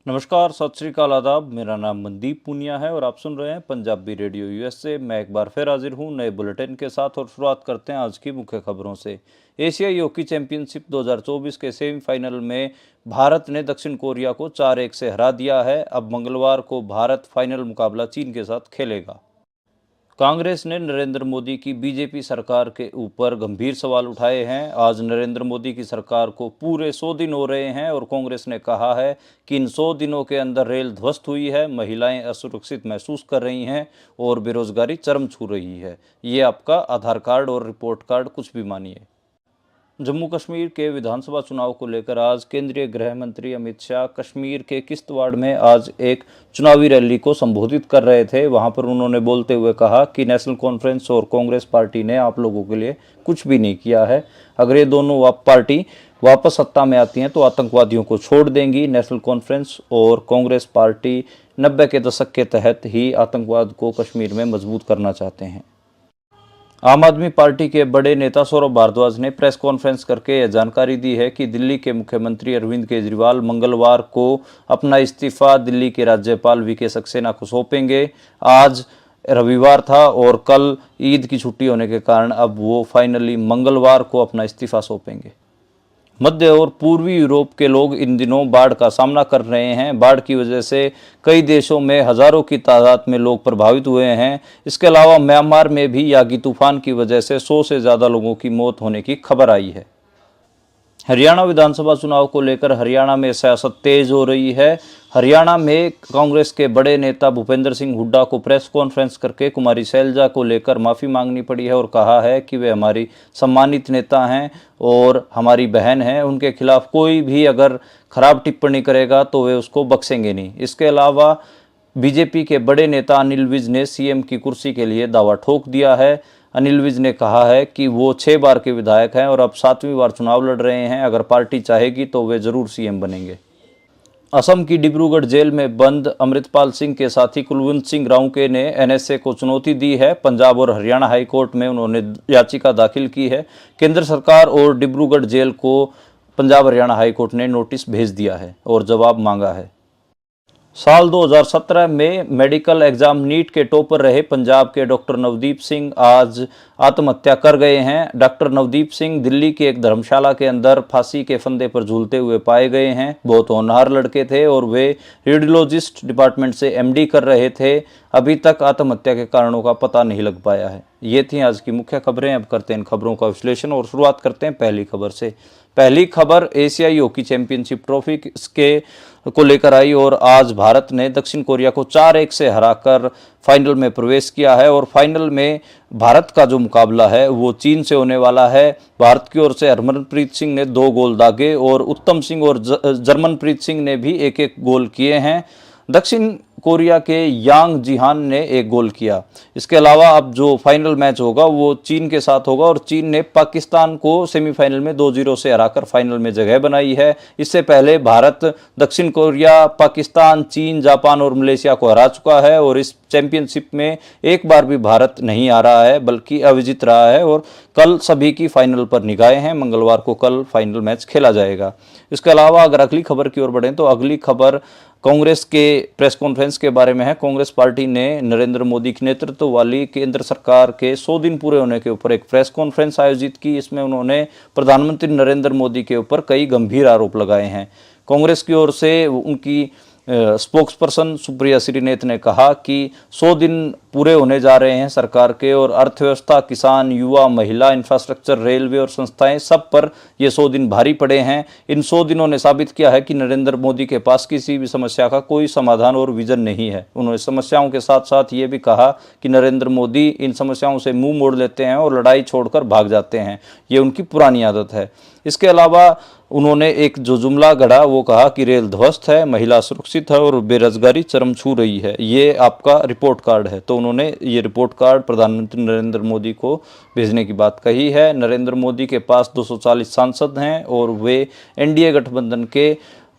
नमस्कार, सत श्री अकाल, आदाब। मेरा नाम मनदीप पूनिया है और आप सुन रहे हैं पंजाबी रेडियो यूएसए। मैं एक बार फिर हाजिर हूं नए बुलेटिन के साथ और शुरुआत करते हैं आज की मुख्य खबरों से। एशियाई हॉकी चैंपियनशिप 2024 के सेमीफाइनल में भारत ने दक्षिण कोरिया को 4-1 से हरा दिया है। अब मंगलवार को भारत फाइनल मुकाबला चीन के साथ खेलेगा। कांग्रेस ने नरेंद्र मोदी की बीजेपी सरकार के ऊपर गंभीर सवाल उठाए हैं। आज नरेंद्र मोदी की सरकार को पूरे 100 दिन हो रहे हैं और कांग्रेस ने कहा है कि इन 100 दिनों के अंदर रेल ध्वस्त हुई है, महिलाएं असुरक्षित महसूस कर रही हैं और बेरोजगारी चरम छू रही है। ये आपका आधार कार्ड और रिपोर्ट कार्ड कुछ भी मानिए। जम्मू कश्मीर के विधानसभा चुनाव को लेकर आज केंद्रीय गृह मंत्री अमित शाह कश्मीर के किश्तवाड़ में आज एक चुनावी रैली को संबोधित कर रहे थे। वहां पर उन्होंने बोलते हुए कहा कि नेशनल कॉन्फ्रेंस और कांग्रेस पार्टी ने आप लोगों के लिए कुछ भी नहीं किया है। अगर ये दोनों पार्टी वापस सत्ता में आती हैं तो आतंकवादियों को छोड़ देंगी। नेशनल कॉन्फ्रेंस और कांग्रेस पार्टी 90 के दशक के तहत ही आतंकवाद को कश्मीर में मजबूत करना चाहते हैं। आम आदमी पार्टी के बड़े नेता सौरभ भारद्वाज ने प्रेस कॉन्फ्रेंस करके यह जानकारी दी है कि दिल्ली के मुख्यमंत्री अरविंद केजरीवाल मंगलवार को अपना इस्तीफा दिल्ली के राज्यपाल वीके सक्सेना को सौंपेंगे। आज रविवार था और कल ईद की छुट्टी होने के कारण अब वो फाइनली मंगलवार को अपना इस्तीफा सौंपेंगे। मध्य और पूर्वी यूरोप के लोग इन दिनों बाढ़ का सामना कर रहे हैं। बाढ़ की वजह से कई देशों में हजारों की तादाद में लोग प्रभावित हुए हैं। इसके अलावा म्यांमार में भी यागी तूफान की वजह से 100 से ज़्यादा लोगों की मौत होने की खबर आई है। हरियाणा विधानसभा चुनाव को लेकर हरियाणा में सियासत तेज हो रही है। हरियाणा में कांग्रेस के बड़े नेता भूपेंद्र सिंह हुड्डा को प्रेस कॉन्फ्रेंस करके कुमारी शैलजा को लेकर माफ़ी मांगनी पड़ी है और कहा है कि वे हमारी सम्मानित नेता हैं और हमारी बहन हैं। उनके खिलाफ कोई भी अगर खराब टिप्पणी करेगा तो वे उसको बख्शेंगे नहीं। इसके अलावा बीजेपी के बड़े नेता अनिल विज ने सीएम की कुर्सी के लिए दावा ठोक दिया है। अनिल विज ने कहा है कि वो 6 बार के विधायक हैं और अब 7वीं बार चुनाव लड़ रहे हैं। अगर पार्टी चाहेगी तो वे जरूर सीएम बनेंगे। असम की डिब्रूगढ़ जेल में बंद अमृतपाल सिंह के साथी कुलवंत सिंह राउंके ने एनएसए को चुनौती दी है। पंजाब और हरियाणा हाईकोर्ट में उन्होंने याचिका दाखिल की है। केंद्र सरकार और डिब्रूगढ़ जेल को पंजाब हरियाणा हाईकोर्ट ने नोटिस भेज दिया है और जवाब मांगा है। साल 2017 में मेडिकल एग्जाम नीट के टॉपर रहे पंजाब के डॉक्टर नवदीप सिंह आज आत्महत्या कर गए हैं। डॉक्टर नवदीप सिंह दिल्ली की एक धर्मशाला के अंदर फांसी के फंदे पर झूलते हुए पाए गए हैं। बहुत होनहार लड़के थे और वे रेडियोलॉजिस्ट डिपार्टमेंट से एमडी कर रहे थे। अभी तक आत्महत्या के कारणों का पता नहीं लग पाया है। ये थी आज की मुख्य खबरें। अब करते हैं इन खबरों का विश्लेषण और शुरुआत करते हैं पहली खबर से। पहली खबर एशियाई हॉकी चैंपियनशिप ट्रॉफी के को लेकर आई और आज भारत ने दक्षिण कोरिया को 4-1 से हराकर फाइनल में प्रवेश किया है और फाइनल में भारत का जो मुकाबला है वो चीन से होने वाला है। भारत की ओर से हरमनप्रीत सिंह ने 2 गोल दागे और उत्तम सिंह और जर्मनप्रीत सिंह ने भी एक गोल किए हैं। दक्षिण कोरिया के यांग जिहान ने 1 गोल किया। इसके अलावा अब जो फाइनल मैच होगा वो चीन के साथ होगा और चीन ने पाकिस्तान को सेमीफाइनल में 2-0 से हराकर फाइनल में जगह बनाई है। इससे पहले भारत दक्षिण कोरिया, पाकिस्तान, चीन, जापान और मलेशिया को हरा चुका है और इस चैंपियनशिप में एक बार भी भारत नहीं आ रहा है बल्कि अविजित रहा है और कल सभी की फाइनल पर निगाहें हैं। मंगलवार को कल फाइनल मैच खेला जाएगा। इसके अलावा अगर अगली खबर की ओर बढ़ें तो अगली खबर कांग्रेस के प्रेस कॉन्फ्रेंस के बारे में है। कांग्रेस पार्टी ने नरेंद्र मोदी के नेतृत्व वाली केंद्र सरकार के 100 दिन पूरे होने के ऊपर एक प्रेस कॉन्फ्रेंस आयोजित की। इसमें उन्होंने प्रधानमंत्री नरेंद्र मोदी के ऊपर कई गंभीर आरोप लगाए हैं। कांग्रेस की ओर से उनकी स्पोक्सपर्सन सुप्रिया श्रीनेत ने कहा कि 100 दिन पूरे होने जा रहे हैं सरकार के और अर्थव्यवस्था, किसान, युवा, महिला, इंफ्रास्ट्रक्चर, रेलवे और संस्थाएं सब पर ये 100 दिन भारी पड़े हैं। इन 100 दिनों ने साबित किया है कि नरेंद्र मोदी के पास किसी भी समस्या का कोई समाधान और विजन नहीं है। उन्होंने समस्याओं के साथ साथ ये भी कहा कि नरेंद्र मोदी इन समस्याओं से मुंह मोड़ लेते हैं और लड़ाई छोड़कर भाग जाते हैं। ये उनकी पुरानी आदत है। इसके अलावा उन्होंने एक जो जुमला गढ़ा वो कहा कि रेल ध्वस्त है, महिला सुरक्षित है और बेरोजगारी चरम छू रही है। ये आपका रिपोर्ट कार्ड है। तो उन्होंने ये रिपोर्ट कार्ड प्रधानमंत्री नरेंद्र मोदी को भेजने की बात कही है। नरेंद्र मोदी के पास 240 सांसद हैं और वे एनडीए गठबंधन के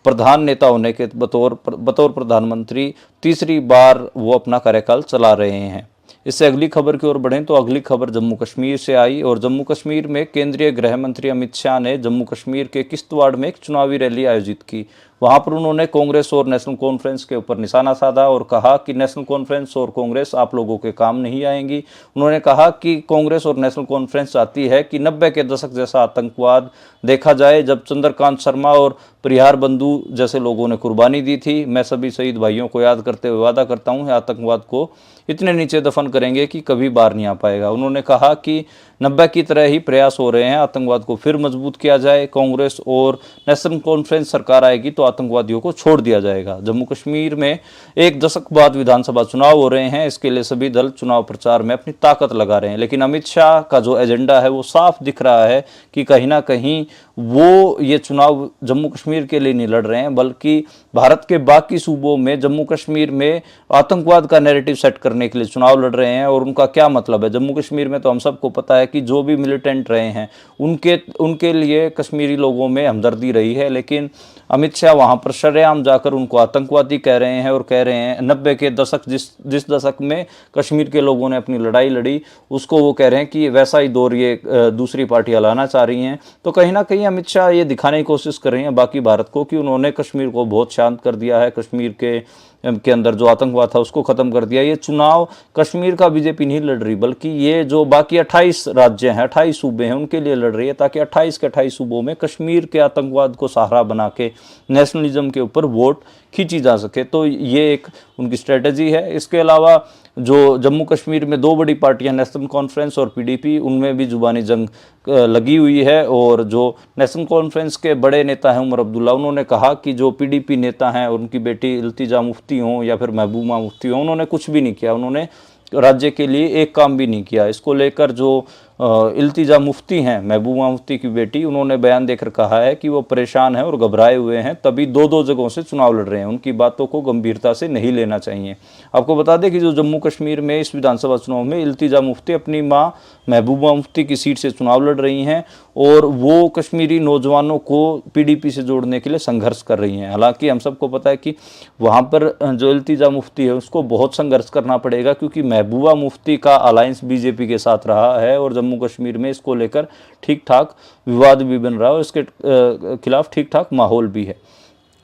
प्रधान नेता होने के बतौर प्रधानमंत्री तीसरी बार वो अपना कार्यकाल चला रहे हैं। इससे अगली खबर की ओर बढ़ें तो अगली खबर जम्मू कश्मीर से आई और जम्मू कश्मीर में केंद्रीय गृह मंत्री अमित शाह ने जम्मू कश्मीर के किश्तवाड़ में एक चुनावी रैली आयोजित की। वहां पर उन्होंने कांग्रेस और नेशनल कॉन्फ्रेंस के ऊपर निशाना साधा और कहा कि नेशनल कॉन्फ्रेंस और कांग्रेस आप लोगों के काम नहीं आएंगी। उन्होंने कहा कि कांग्रेस और नेशनल कॉन्फ्रेंस चाहती है कि 90 के दशक जैसा आतंकवाद देखा जाए, जब चंद्रकांत शर्मा और परिहार बंधु जैसे लोगों ने कुर्बानी दी थी। मैं सभी शहीद भाइयों को याद करते हुए वादा करता हूं, आतंकवाद को इतने नीचे दफन करेंगे कि कभी बाहर नहीं आ पाएगा। उन्होंने कहा कि 90 की तरह ही प्रयास हो रहे हैं, आतंकवाद को फिर मजबूत किया जाए। कांग्रेस और नेशनल कॉन्फ्रेंस सरकार आएगी तो आतंकवादियों को छोड़ दिया जाएगा। जम्मू कश्मीर में एक दशक बाद विधानसभा चुनाव हो रहे हैं, इसके लिए सभी दल चुनाव प्रचार में अपनी ताकत लगा रहे हैं, लेकिन अमित शाह का जो एजेंडा है वो साफ दिख रहा है कि कहीं ना कहीं वो ये चुनाव जम्मू कश्मीर के लिए नहीं लड़ रहे हैं, बल्कि भारत के बाकी सूबों में जम्मू कश्मीर में आतंकवाद का नैरेटिव सेट करने के लिए चुनाव लड़ रहे हैं। और उनका क्या मतलब है? जम्मू कश्मीर में तो हम सबको पता है कि जो भी मिलिटेंट रहे हैं उनके लिए कश्मीरी लोगों में हमदर्दी रही है, लेकिन अमित शाह वहां पर शरेआम जाकर उनको आतंकवादी कह रहे हैं और कह रहे हैं 90 के दशक जिस दशक में कश्मीर के लोगों ने अपनी लड़ाई लड़ी उसको वो कह रहे हैं कि वैसा ही दौर ये दूसरी पार्टियां लाना चाह रही हैं। तो कहीं ना कहीं अमित शाह ये दिखाने की कोशिश कर रहे हैं बाकी भारत को कि उन्होंने कश्मीर को बहुत शांत कर दिया है, कश्मीर के अंदर जो आतंकवाद था उसको खत्म कर दिया। ये चुनाव कश्मीर का बीजेपी नहीं लड़ रही, बल्कि ये जो बाकी 28 राज्य हैं, 28 सूबे हैं, उनके लिए लड़ रही है, ताकि 28 के 28 सूबों में कश्मीर के आतंकवाद को सहारा बना के नेशनलिज्म के ऊपर वोट खींची जा सके। तो ये एक उनकी स्ट्रेटजी है। इसके अलावा जो जम्मू कश्मीर में दो बड़ी पार्टियां नेशनल कॉन्फ्रेंस और पीडीपी, उनमें भी जुबानी जंग लगी हुई है। और जो नेशनल कॉन्फ्रेंस के बड़े नेता हैं उमर अब्दुल्ला, उन्होंने कहा कि जो पीडीपी नेता हैं उनकी बेटी इल्तिजा मुफ्ती हों या फिर महबूबा मुफ्ती हों, उन्होंने कुछ भी नहीं किया, उन्होंने राज्य के लिए एक काम भी नहीं किया। इसको लेकर जो इल्तिजा मुफ्ती हैं, महबूबा मुफ्ती की बेटी, उन्होंने बयान देकर कहा है कि वो परेशान हैं और घबराए हुए हैं, तभी दो दो जगहों से चुनाव लड़ रहे हैं, उनकी बातों को गंभीरता से नहीं लेना चाहिए। आपको बता दें कि जो जम्मू कश्मीर में इस विधानसभा चुनाव में इल्तिजा मुफ्ती अपनी मां महबूबा मुफ्ती की सीट से चुनाव लड़ रही हैं और वो कश्मीरी नौजवानों को पीडीपी से जोड़ने के लिए संघर्ष कर रही हैं। हालांकि हम सबको पता है कि वहाँ पर जो इल्तिजा मुफ्ती है उसको बहुत संघर्ष करना पड़ेगा, क्योंकि महबूबा मुफ्ती का अलायंस बीजेपी के साथ रहा है और जम्मू कश्मीर में इसको लेकर ठीक ठाक विवाद भी बन रहा है और इसके खिलाफ ठीक ठाक माहौल भी है।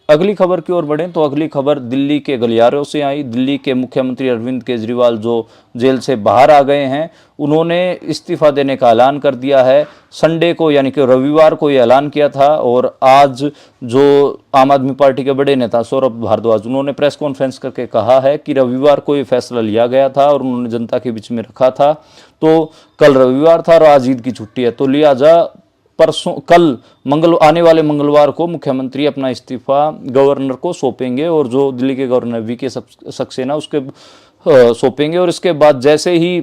अगली खबर की ओर बढ़ें तो अगली खबर दिल्ली के गलियारों से आई। दिल्ली के मुख्यमंत्री अरविंद केजरीवाल जो जेल से बाहर आ गए हैं, उन्होंने इस्तीफा देने का ऐलान कर दिया है। संडे को यानी कि रविवार को ये ऐलान किया था और आज जो आम आदमी पार्टी के बड़े नेता सौरभ भारद्वाज, उन्होंने प्रेस कॉन्फ्रेंस करके कहा है कि रविवार को ये फैसला लिया गया था और उन्होंने जनता के बीच में रखा था। तो कल रविवार था और आज ईद की छुट्टी है, तो लिहाजा आने वाले मंगलवार को मुख्यमंत्री अपना इस्तीफा गवर्नर को सौंपेंगे और जो दिल्ली के गवर्नर वीके सक्सेना उसके सौंपेंगे। और इसके बाद जैसे ही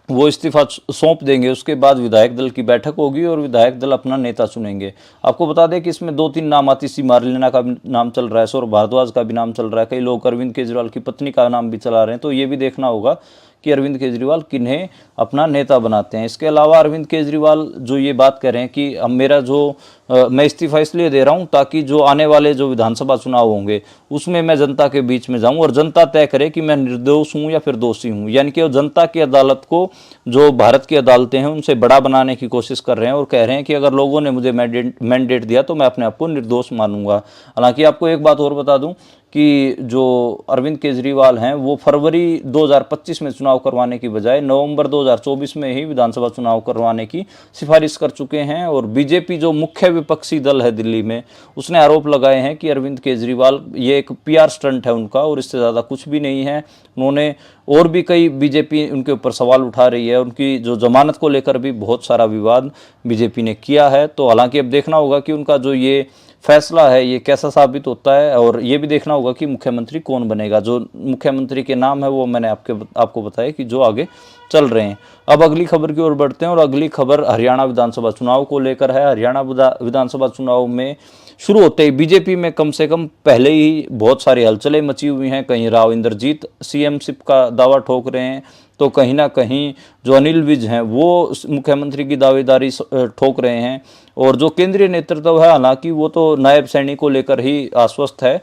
वो इस्तीफा सौंप देंगे उसके बाद विधायक दल की बैठक होगी और विधायक दल अपना नेता चुनेंगे। आपको बता दें कि इसमें 2-3 नाम आतिशी मारलेना का भी नाम चल रहा है, सौरभ भारद्वाज का भी नाम चल रहा है, कई लोग अरविंद केजरीवाल की पत्नी का नाम भी चला रहे हैं। तो ये भी देखना होगा कि अरविंद केजरीवाल किन्हें अपना नेता बनाते हैं। इसके अलावा अरविंद केजरीवाल जो ये बात कह रहे हैं कि अब मेरा जो मैं इस्तीफा इसलिए दे रहा हूं ताकि जो आने वाले जो विधानसभा चुनाव होंगे उसमें मैं जनता के बीच में जाऊं और जनता तय करे कि मैं निर्दोष हूं या फिर दोषी हूं। यानी कि जनता की अदालत को, जो भारत की अदालतें हैं, उनसे बड़ा बनाने की कोशिश कर रहे हैं और कह रहे हैं कि अगर लोगों ने मुझे मैंडेट दिया तो मैं अपने आप को निर्दोष मानूंगा। हालांकि आपको एक बात और बता दूं कि जो अरविंद केजरीवाल हैं वो फरवरी 2025 में चुनाव करवाने की बजाय नवंबर 2024 में ही विधानसभा चुनाव करवाने की सिफारिश कर चुके हैं। और बीजेपी जो मुख्य विपक्षी दल है दिल्ली में, उसने आरोप लगाए हैं कि अरविंद केजरीवाल ये एक पीआर स्टंट है उनका और इससे ज़्यादा कुछ भी नहीं है। उन्होंने और भी कई बीजेपी उनके ऊपर सवाल उठा रही है, उनकी जो जमानत को लेकर भी बहुत सारा विवाद बीजेपी ने किया है। तो हालांकि अब देखना होगा कि उनका जो ये फैसला है ये कैसा साबित होता है और ये भी देखना होगा कि मुख्यमंत्री कौन बनेगा। जो मुख्यमंत्री के नाम है वो मैंने आपको बताया कि जो आगे चल रहे हैं। अब अगली खबर की ओर बढ़ते हैं और अगली खबर हरियाणा विधानसभा चुनाव को लेकर है। हरियाणा विधानसभा चुनाव में शुरू होते ही बीजेपी में कम से कम पहले ही बहुत सारी हलचलें मची हुई हैं। कहीं राव इंद्रजीत सीएमशिप का दावा ठोक रहे हैं तो कहीं ना कहीं जो अनिल विज हैं वो मुख्यमंत्री की दावेदारी ठोक रहे हैं। और जो केंद्रीय नेतृत्व है हालांकि वो तो नायब सैनी को लेकर ही आश्वस्त है।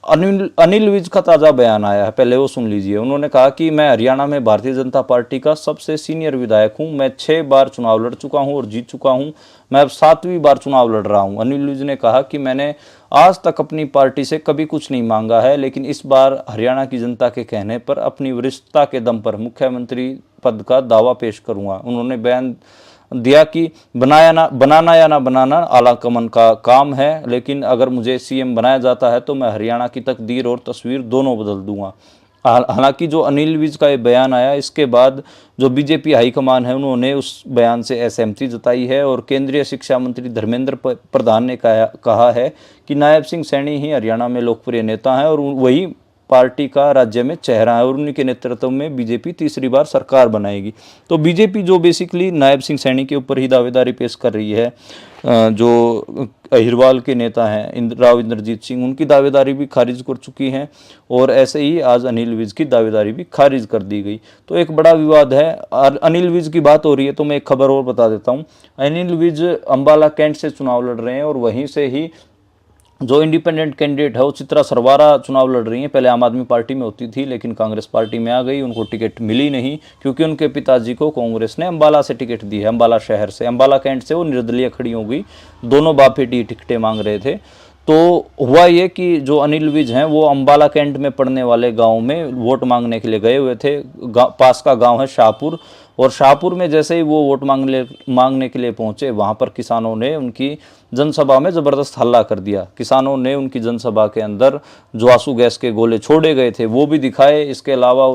अनिल अनिल विज का ताज़ा बयान आया है, पहले वो सुन लीजिए। उन्होंने कहा कि मैं हरियाणा में भारतीय जनता पार्टी का सबसे सीनियर विधायक हूं, मैं 6 बार चुनाव लड़ चुका हूं और जीत चुका हूं, मैं अब 7वीं बार चुनाव लड़ रहा हूं। अनिल विज ने कहा कि मैंने आज तक अपनी पार्टी से कभी कुछ नहीं मांगा है, लेकिन इस बार हरियाणा की जनता के कहने पर अपनी वरिष्ठता के दम पर मुख्यमंत्री पद का दावा पेश करूंगा। उन्होंने बयान दिया कि बनाना या ना बनाना आला कमान का काम है, लेकिन अगर मुझे सीएम बनाया जाता है तो मैं हरियाणा की तकदीर और तस्वीर दोनों बदल दूंगा। हालांकि जो अनिल विज का ये बयान आया, इसके बाद जो बीजेपी हाईकमान है उन्होंने उस बयान से असहमति जताई है और केंद्रीय शिक्षा मंत्री धर्मेंद्र प्रधान ने कहा है कि नायब सिंह सैनी ही हरियाणा में लोकप्रिय नेता हैं और वही पार्टी का राज्य में चेहरा है और उन्हीं के नेतृत्व में बीजेपी तीसरी बार सरकार बनाएगी। तो बीजेपी जो बेसिकली नायब सिंह सैनी के ऊपर ही दावेदारी पेश कर रही है, जो अहिरवाल के नेता हैं राव इंद्रजीत सिंह, उनकी दावेदारी भी खारिज कर चुकी हैं और ऐसे ही आज अनिल विज की दावेदारी भी खारिज कर दी गई। तो एक बड़ा विवाद है। और अनिल विज की बात हो रही है तो मैं एक खबर और बता देता हूँ। अनिल विज अंबाला कैंट से चुनाव लड़ रहे हैं और वहीं से ही जो इंडिपेंडेंट कैंडिडेट है वो चित्रा सरवारा चुनाव लड़ रही हैं। पहले आम आदमी पार्टी में होती थी लेकिन कांग्रेस पार्टी में आ गई, उनको टिकट मिली नहीं क्योंकि उनके पिताजी को कांग्रेस ने अंबाला से टिकट दी है, अंबाला शहर से। अंबाला कैंट से वो निर्दलीय खड़ी हो गई, दोनों बाप बेटी टिकटें मांग रहे थे। तो हुआ ये कि जो अनिल विज हैं वो अंबाला कैंट में पड़ने वाले गांव में वोट मांगने के लिए गए हुए थे। पास का गांव है शाहपुर, और शाहपुर में जैसे ही वो वोट मांगने के लिए पहुंचे, वहां पर किसानों ने उनकी जनसभा में ज़बरदस्त हल्ला कर दिया। किसानों ने उनकी जनसभा के अंदर जो आंसू गैस के गोले छोड़े गए थे वो भी दिखाए। इसके अलावा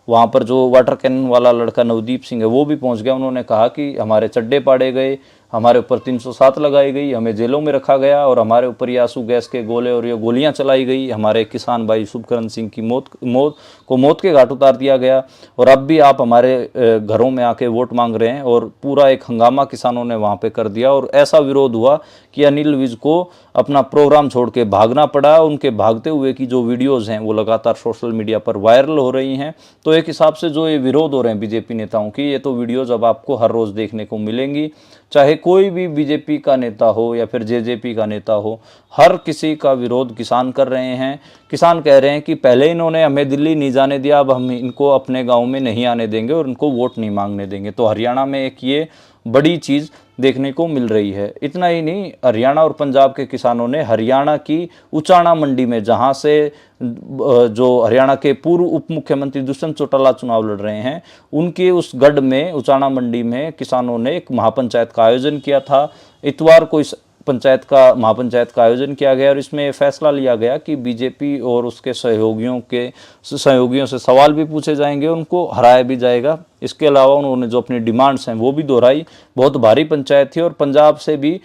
वहां पर जो वाटर कैनन वाला लड़का नवदीप सिंह है वो भी पहुंच गया। उन्होंने कहा कि हमारे चड्डे पाड़े गए, हमारे ऊपर 307 लगाई गई, हमें जेलों में रखा गया और हमारे ऊपर ये आंसू गैस के गोले और ये गोलियां चलाई गई। हमारे किसान भाई शुभकरण सिंह की मौत के घाट उतार दिया गया और अब भी आप हमारे घरों में आके वोट मांग रहे हैं। और पूरा एक हंगामा किसानों ने वहां पे कर दिया और ऐसा विरोध हुआ कि अनिल विज को अपना प्रोग्राम छोड़ के भागना पड़ा। उनके भागते हुए की जो वीडियोस हैं वो लगातार सोशल मीडिया पर वायरल हो रही हैं। तो एक हिसाब से जो ये विरोध हो रहे हैं बीजेपी नेताओं की, ये तो वीडियोज अब आपको हर रोज देखने को मिलेंगी। चाहे कोई भी बीजेपी का नेता हो या फिर जेजेपी का नेता हो, हर किसी का विरोध किसान कर रहे हैं। किसान कह रहे हैं कि पहले इन्होंने हमें दिल्ली नहीं जाने दिया, अब हम इनको अपने गांव में नहीं आने देंगे और इनको वोट नहीं मांगने देंगे। तो हरियाणा में एक ये बड़ी चीज़ देखने को मिल रही है। इतना ही नहीं, हरियाणा और पंजाब के किसानों ने हरियाणा की उचाना मंडी में, जहां से जो हरियाणा के पूर्व उप मुख्यमंत्री दुष्यंत चौटाला चुनाव लड़ रहे हैं, उनके उस गढ़ में उचाना मंडी में किसानों ने एक महापंचायत का आयोजन किया था। इतवार को इस महापंचायत का आयोजन किया गया और इसमें फैसला लिया गया कि बीजेपी और उसके सहयोगियों से सवाल भी पूछे जाएंगे, उनको हराया भी जाएगा। इसके अलावा उन्होंने जो अपनी डिमांड्स हैं वो भी दोहराई। बहुत भारी पंचायत थी और पंजाब से भी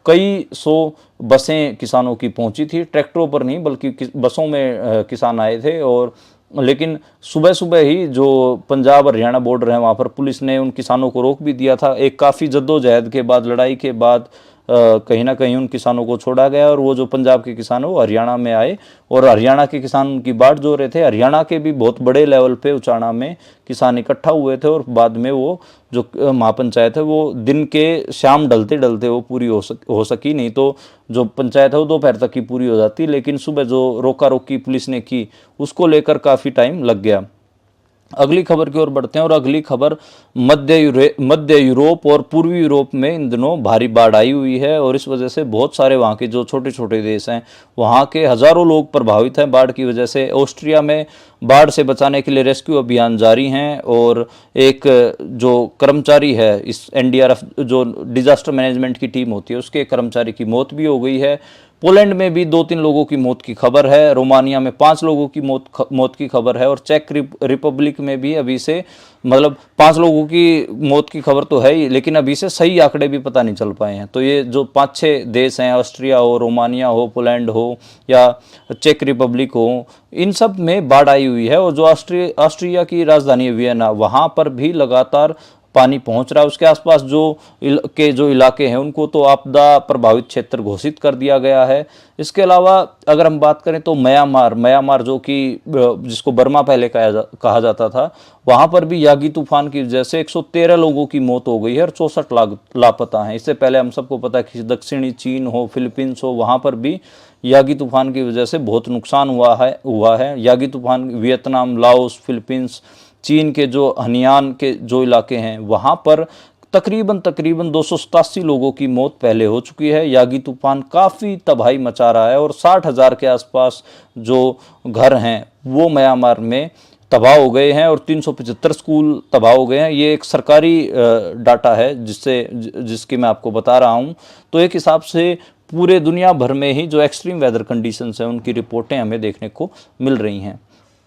कई सौ बसें किसानों की पहुंची थी, ट्रैक्टरों पर नहीं बल्कि बसों में किसान आए थे। और लेकिन सुबह सुबह ही जो पंजाब हरियाणा बॉर्डर है वहाँ पर पुलिस ने उन किसानों को रोक भी दिया था। एक काफ़ी जद्दोजहद के बाद, लड़ाई के बाद कहीं ना कहीं उन किसानों को छोड़ा गया और वो जो पंजाब के किसान है वो हरियाणा में आए और हरियाणा के किसान उनकी बाट जो रहे थे। हरियाणा के भी बहुत बड़े लेवल पे उचाना में किसान इकट्ठा हुए थे और बाद में वो जो महापंचायत है वो दिन के शाम ढलते ढलते वो पूरी हो सकी। नहीं तो जो पंचायत है वो दोपहर तक की पूरी हो जाती, लेकिन सुबह जो रोका रोकी पुलिस ने की उसको लेकर काफ़ी टाइम लग गया। अगली खबर की ओर बढ़ते हैं और अगली खबर मध्य यूरोप और पूर्वी यूरोप में इन दिनों भारी बाढ़ आई हुई है और इस वजह से बहुत सारे वहाँ के जो छोटे छोटे देश हैं वहाँ के हजारों लोग प्रभावित हैं बाढ़ की वजह से। ऑस्ट्रिया में बाढ़ से बचाने के लिए रेस्क्यू अभियान जारी हैं और एक जो कर्मचारी है इस एनडीआरएफ जो डिजास्टर मैनेजमेंट की टीम होती है उसके कर्मचारी की मौत भी हो गई है। पोलैंड में भी 2-3 लोगों की मौत की खबर है। रोमानिया में 5 लोगों की मौत की खबर है और चेक रिपब्लिक में भी अभी से 5 लोगों की मौत की खबर तो है ही, लेकिन अभी से सही आंकड़े भी पता नहीं चल पाए हैं। तो ये जो 5-6 देश हैं, ऑस्ट्रिया हो, रोमानिया हो, पोलैंड हो या चेक रिपब्लिक हो, इन सब में बाढ़ आई हुई है। और जो ऑस्ट्रिया की राजधानी वियना, वहाँ पर भी लगातार पानी पहुंच रहा है। उसके आसपास जो इलाके हैं उनको तो आपदा प्रभावित क्षेत्र घोषित कर दिया गया है। इसके अलावा अगर हम बात करें तो म्यांमार जो कि जिसको बर्मा पहले कहा जाता था, वहाँ पर भी यागी तूफान की वजह से 113 लोगों की मौत हो गई है और 64 लापता हैं। इससे पहले हम सबको पता है कि दक्षिणी चीन हो, फिलीपींस हो, वहाँ पर भी यागी तूफान की वजह से बहुत नुकसान हुआ है। यागी तूफान वियतनाम, लाओस, फिलीपींस, चीन के जो हनियान के जो इलाके हैं वहाँ पर तकरीबन 287 लोगों की मौत पहले हो चुकी है। यागी तूफान काफ़ी तबाही मचा रहा है और 60,000 के आसपास जो घर हैं वो म्यांमार में तबाह हो गए हैं और 375 स्कूल तबाह हो गए हैं। ये एक सरकारी डाटा है जिसकी मैं आपको बता रहा हूँ। तो एक हिसाब से पूरे दुनिया भर में ही जो एक्सट्रीम वेदर कंडीशंस हैं उनकी रिपोर्टें हमें देखने को मिल रही हैं।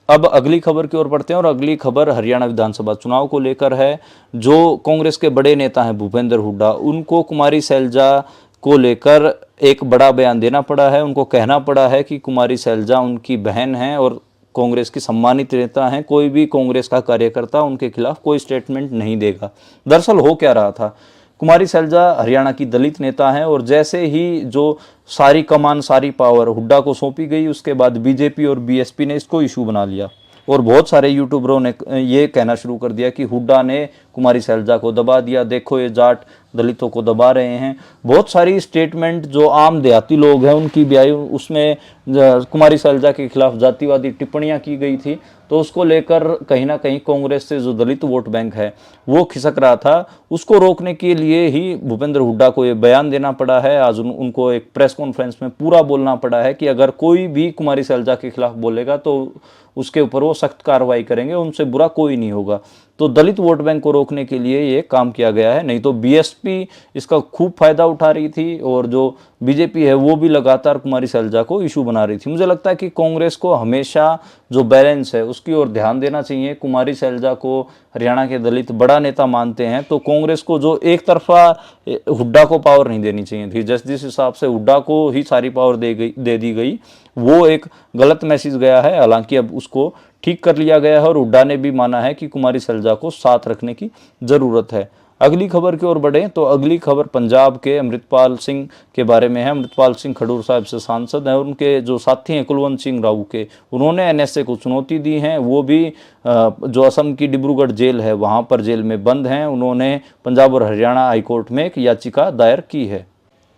अब अगली खबर की ओर बढ़ते हैं और अगली खबर हरियाणा विधानसभा चुनाव को लेकर है। जो कांग्रेस के बड़े नेता हैं भूपेंद्र हुड्डा, उनको कुमारी सैलजा को लेकर एक बड़ा बयान देना पड़ा है। उनको कहना पड़ा है कि कुमारी सैलजा उनकी बहन हैं और कांग्रेस की सम्मानित नेता हैं। कोई भी कांग्रेस का कार्यकर्ता उनके खिलाफ कोई स्टेटमेंट नहीं देगा। दरअसल हो क्या रहा था, कुमारी सैलजा हरियाणा की दलित नेता हैं और जैसे ही जो सारी कमान सारी पावर हुड्डा को सौंपी गई उसके बाद बीजेपी और बीएसपी ने इसको इशू बना लिया और बहुत सारे यूट्यूबरों ने ये कहना शुरू कर दिया कि हुड्डा ने कुमारी सैलजा को दबा दिया, देखो ये जाट दलितों को दबा रहे हैं। बहुत सारी स्टेटमेंट जो आम देहाती लोग हैं उनकी भी आई, उसमें कुमारी सैलजा के खिलाफ जातिवादी टिप्पणियां की गई थी। तो उसको लेकर कहीं ना कहीं कांग्रेस से जो दलित वोट बैंक है वो खिसक रहा था। उसको रोकने के लिए ही भूपेंद्र हुड्डा को ये बयान देना पड़ा है। आज उनको एक प्रेस कॉन्फ्रेंस में पूरा बोलना पड़ा है कि अगर कोई भी कुमारी सैलजा के खिलाफ बोलेगा तो उसके ऊपर वो सख्त कार्रवाई करेंगे, उनसे बुरा कोई नहीं होगा। तो दलित वोट बैंक को रोकने के लिए ये काम किया गया है, नहीं तो बीएसपी इसका खूब फायदा उठा रही थी और जो बीजेपी है वो भी लगातार कुमारी सैलजा को इशू बना रही थी। मुझे लगता है कि कांग्रेस को हमेशा जो बैलेंस है उसकी ओर ध्यान देना चाहिए। कुमारी सैलजा को हरियाणा के दलित बड़ा नेता मानते हैं तो कांग्रेस को जो एक तरफा हुड्डा को पावर नहीं देनी चाहिए थी। जिस हिसाब से हुड्डा को ही सारी पावर दे दी गई वो एक गलत मैसेज गया है। हालांकि अब उसको ठीक कर लिया गया है और हुड्डा ने भी माना है कि कुमारी सैलजा को साथ रखने की जरूरत है। अगली खबर की ओर बढ़ें तो अगली खबर पंजाब के अमृतपाल सिंह के बारे में है। अमृतपाल सिंह खडूर साहिब से सांसद हैं और उनके जो साथी हैं कुलवंत सिंह राऊ के, उन्होंने एनएसए को चुनौती दी है। वो भी जो असम की डिब्रूगढ़ जेल है वहाँ पर जेल में बंद हैं। उन्होंने पंजाब और हरियाणा हाईकोर्ट में एक याचिका दायर की है।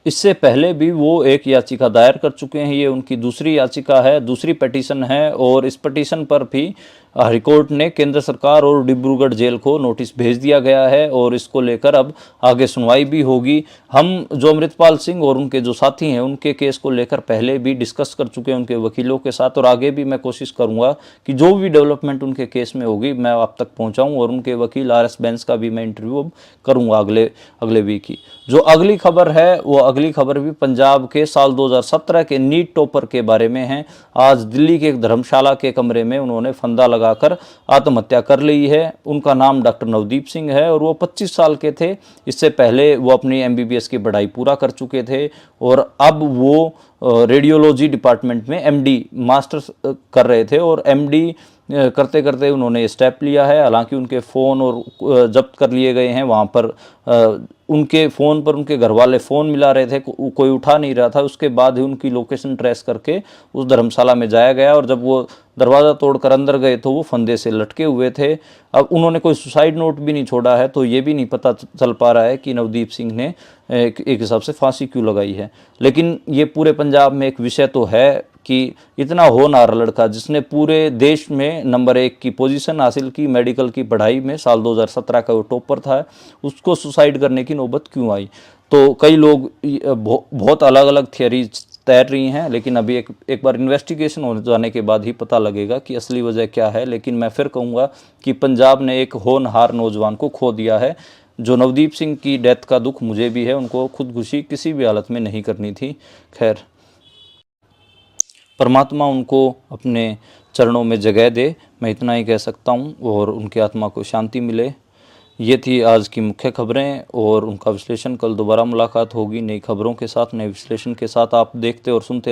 इससे पहले भी वो एक याचिका दायर कर चुके हैं। ये उनकी दूसरी याचिका है, दूसरी पिटीशन है और इस पिटीशन पर भी हाईकोर्ट ने केंद्र सरकार और डिब्रूगढ़ जेल को नोटिस भेज दिया गया है और इसको लेकर अब आगे सुनवाई भी होगी। हम जो अमृतपाल सिंह और उनके जो साथी हैं उनके केस को लेकर पहले भी डिस्कस कर चुके हैं उनके वकीलों के साथ और आगे भी मैं कोशिश करूंगा कि जो भी डेवलपमेंट उनके केस में होगी मैं आप तक पहुंचाऊं और उनके वकील आर एस बेंस का भी मैं इंटरव्यू करूंगा अगले वीक ही। जो अगली खबर है वो अगली खबर भी पंजाब के साल 2017 के नीट टॉपर के बारे में है। आज दिल्ली के एक धर्मशाला के कमरे में उन्होंने फंदा लगाकर आत्महत्या कर ली है। उनका नाम डॉक्टर नवदीप सिंह है और वो 25 साल के थे। इससे पहले वो अपनी एमबीबीएस की पढ़ाई पूरा कर चुके थे और अब वो रेडियोलॉजी डिपार्टमेंट में एमडी मास्टर्स कर रहे थे और एमडी करते करते उन्होंने स्टेप लिया है। हालांकि उनके फ़ोन और जब्त कर लिए गए हैं। वहाँ पर उनके फ़ोन पर उनके घर वाले फ़ोन मिला रहे थे, कोई उठा नहीं रहा था। उसके बाद ही उनकी लोकेशन ट्रेस करके उस धर्मशाला में जाया गया और जब वो दरवाज़ा तोड़कर अंदर गए तो वो फंदे से लटके हुए थे। अब उन्होंने कोई सुसाइड नोट भी नहीं छोड़ा है तो ये भी नहीं पता चल पा रहा है कि नवदीप सिंह ने एक हिसाब से फांसी क्यों लगाई है। लेकिन ये पूरे पंजाब में एक विषय तो है कि इतना होनहार लड़का जिसने पूरे देश में नंबर 1 की पोजीशन हासिल की मेडिकल की पढ़ाई में, साल 2017 का वो टॉपर था, उसको सुसाइड करने की नौबत क्यों आई। तो कई लोग बहुत अलग अलग थियरी तैर रही हैं लेकिन अभी एक बार इन्वेस्टिगेशन हो जाने के बाद ही पता लगेगा कि असली वजह क्या है। लेकिन मैं फिर कहूँगा कि पंजाब ने एक होनहार नौजवान को खो दिया है। जो नवदीप सिंह की डेथ का दुख मुझे भी है, उनको खुदकुशी किसी भी हालत में नहीं करनी थी। खैर, परमात्मा उनको अपने चरणों में जगह दे, मैं इतना ही कह सकता हूँ और उनकी आत्मा को शांति मिले। ये थी आज की मुख्य खबरें और उनका विश्लेषण। कल दोबारा मुलाकात होगी नई खबरों के साथ, नए विश्लेषण के साथ। आप देखते और सुनते